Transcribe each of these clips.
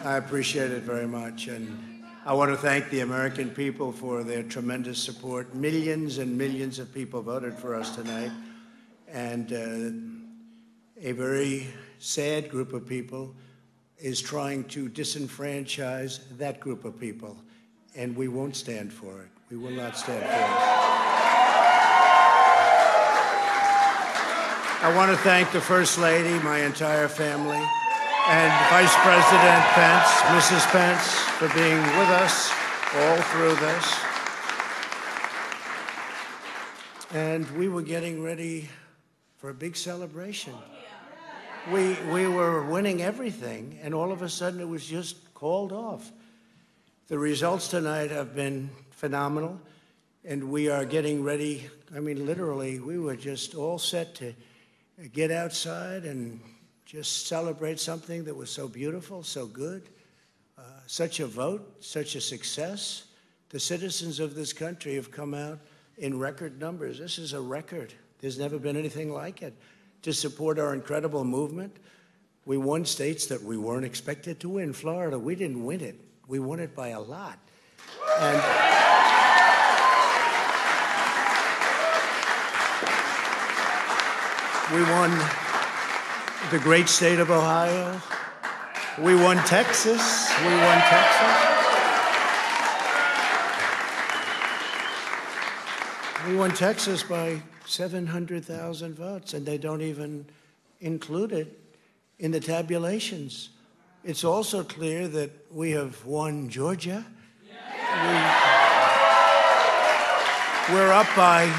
I appreciate it very much. And I want to thank the American people for their tremendous support. Millions and millions of people voted for us tonight. And a very sad group of people is trying to disenfranchise that group of people. And we won't stand for it. We will not stand for it. I want to thank the First Lady, my entire family, and Vice President Pence, Mrs. Pence, for being with us all through this. And we were getting ready for a big celebration. We were winning everything, and all of a sudden it was just called off. The results tonight have been phenomenal, and we are getting ready. I mean, literally, we were just all set to get outside and just celebrate something that was so beautiful, so good, such a vote, such a success. The citizens of this country have come out in record numbers. This is a record. There's never been anything like it. To support our incredible movement, we won states that we weren't expected to win. Florida, we didn't win it. We won it by a lot. And we won the great state of Ohio. We won Texas. We won Texas. We won Texas by 700,000 votes, and they don't even include it in the tabulations. It's also clear that we have won Georgia. We're up by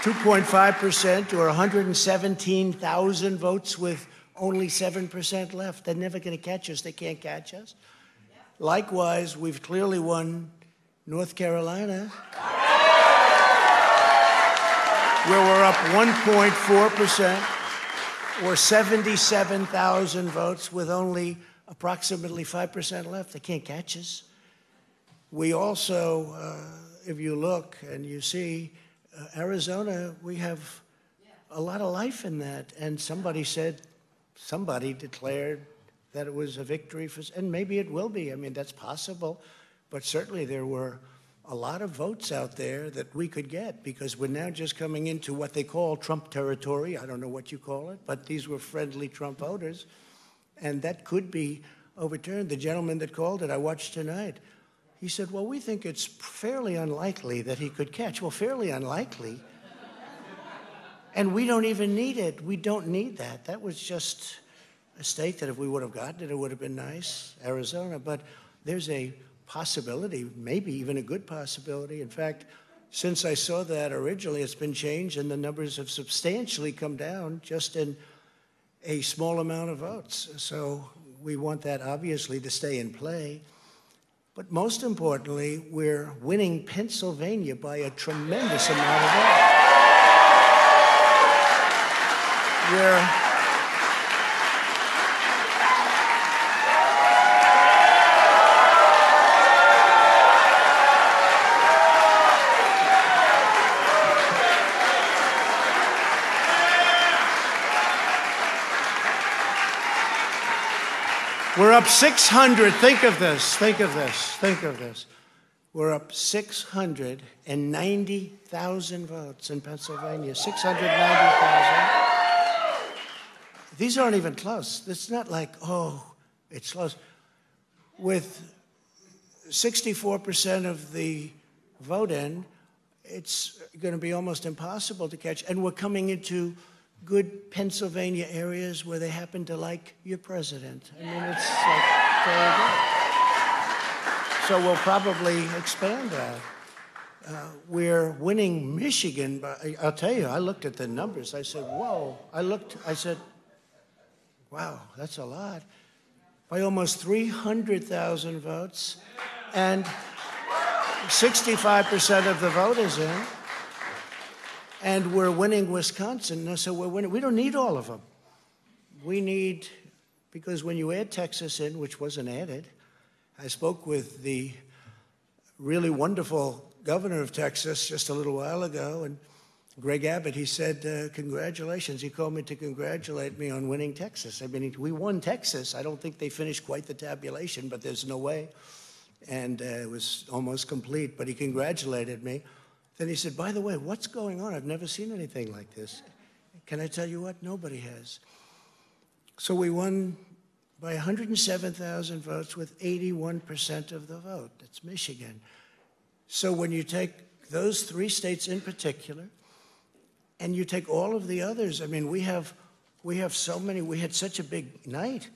2.5% or 117,000 votes with only 7% left. They're never going to catch us. They can't catch us. Likewise, we've clearly won North Carolina, where we're up 1.4% or 77,000 votes with only approximately 5% left. They can't catch us. We also, if you look and you see, Arizona, we have a lot of life in that. And somebody declared that it was a victory for, and maybe it will be. I mean, that's possible. But certainly there were a lot of votes out there that we could get because we're now just coming into what they call Trump territory. I don't know what you call it, but these were friendly Trump voters. And that could be overturned. The gentleman that called it, I watched tonight. He said, well, we think it's fairly unlikely that he could catch. Well, fairly unlikely. And we don't even need it. We don't need that. That was just a state that if we would have gotten it, it would have been nice, Arizona. But there's a possibility, maybe even a good possibility. In fact, since I saw that originally, it's been changed, and the numbers have substantially come down just in a small amount of votes. So we want that, obviously, to stay in play. But most importantly, we're winning Pennsylvania by a tremendous amount of votes. We're up 600. Think of this. Think of this. Think of this. We're up 690,000 votes in Pennsylvania. 690,000. These aren't even close. It's not like, oh, it's close. With 64% of the vote in, it's going to be almost impossible to catch. And we're coming into good Pennsylvania areas where they happen to like your president. I mean, it's like very good. So we'll probably expand that. We're winning Michigan, but I'll tell you, I looked at the numbers. I said, whoa. I said, wow, that's a lot. By almost 300,000 votes, and 65% of the vote is in. And we're winning Wisconsin, so we're winning. We don't need all of them. We need, because when you add Texas in, which wasn't added, I spoke with the really wonderful governor of Texas just a little while ago, and Greg Abbott, he said, congratulations. He called me to congratulate me on winning Texas. I mean, we won Texas. I don't think they finished quite the tabulation, but there's no way. And it was almost complete, but he congratulated me. Then he said, by the way, what's going on? I've never seen anything like this. Can I tell you what? Nobody has. So we won by 107,000 votes with 81% of the vote. That's Michigan. So when you take those 3 states in particular, and you take all of the others, I mean, we have so many, we had such a big night.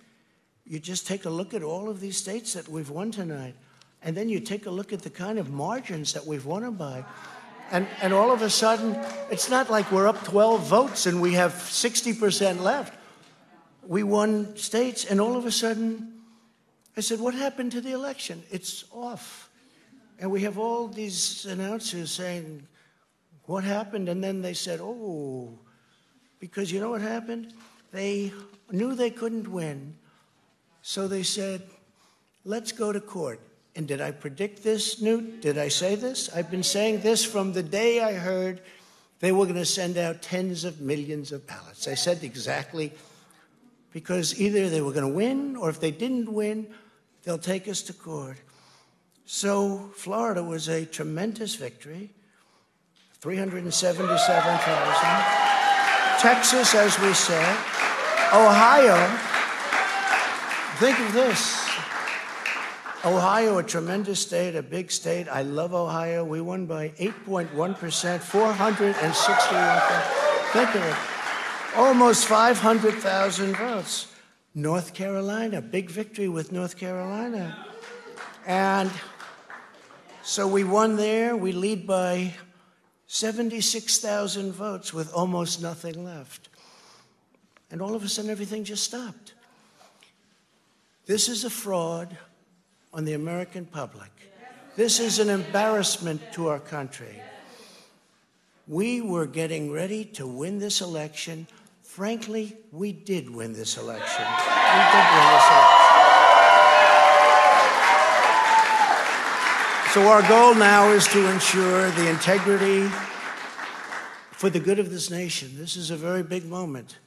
You just take a look at all of these states that we've won tonight, and then you take a look at the kind of margins that we've won them by. And all of a sudden, it's not like we're up 12 votes and we have 60% left. We won states, and all of a sudden, I said, what happened to the election? It's off. And we have all these announcers saying, what happened? And then they said, oh, because you know what happened? They knew they couldn't win, so they said, let's go to court. And did I predict this, Newt? Did I say this? I've been saying this from the day I heard they were going to send out tens of millions of ballots. I said exactly, because either they were going to win, or if they didn't win, they'll take us to court. So Florida was a tremendous victory, 377,000. Texas, as we said. Ohio, think of this. Ohio, a tremendous state, a big state. I love Ohio. We won by 8.1%, 461,000. Think of it. Almost 500,000 votes. North Carolina, big victory with North Carolina. And so we won there. We lead by 76,000 votes with almost nothing left. And all of a sudden, everything just stopped. This is a fraud on the American public. This is an embarrassment to our country. We were getting ready to win this election. Frankly, we did win this election. We did win this election. So our goal now is to ensure the integrity for the good of this nation. This is a very big moment.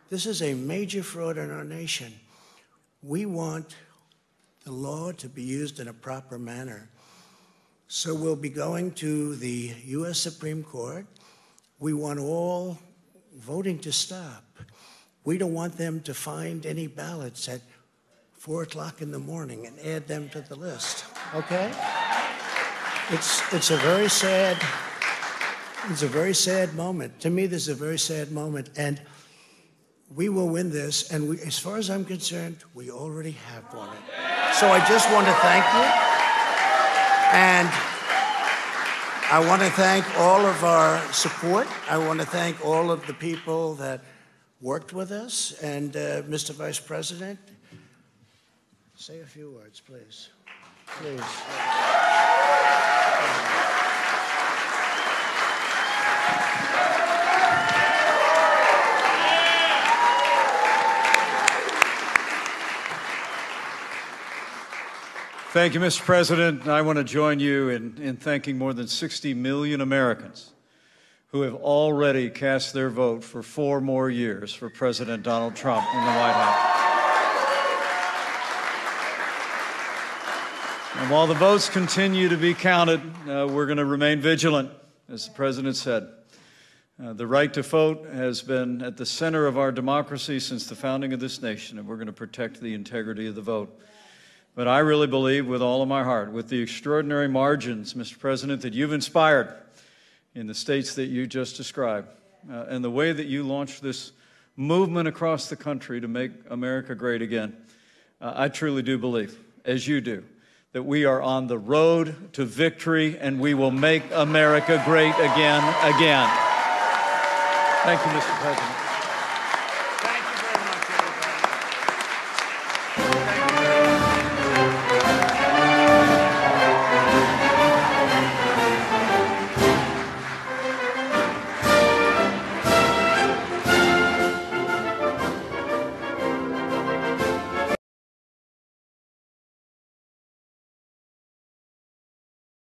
This is a major fraud in our nation. We want the law to be used in a proper manner. So we'll be going to the U.S. Supreme Court. We want all voting to stop. We don't want them to find any ballots at 4 o'clock in the morning and add them to the list, okay? It's a very sad moment. To me, this is a very sad moment, and we will win this, and as far as I'm concerned, we already have won it. So I just want to thank you, and I want to thank all of our support. I want to thank all of the people that worked with us, and Mr. Vice President, say a few words, please. Please. Thank you, Mr. President. I want to join you in thanking more than 60 million Americans who have already cast their vote for 4 more years for President Donald Trump in the White House. And while the votes continue to be counted, we're going to remain vigilant, as the President said. The right to vote has been at the center of our democracy since the founding of this nation, and we're going to protect the integrity of the vote. But I really believe with all of my heart, with the extraordinary margins, Mr. President, that you've inspired in the states that you just described, and the way that you launched this movement across the country to make America great again, I truly do believe, as you do, that we are on the road to victory and we will make America great again. Thank you, Mr. President.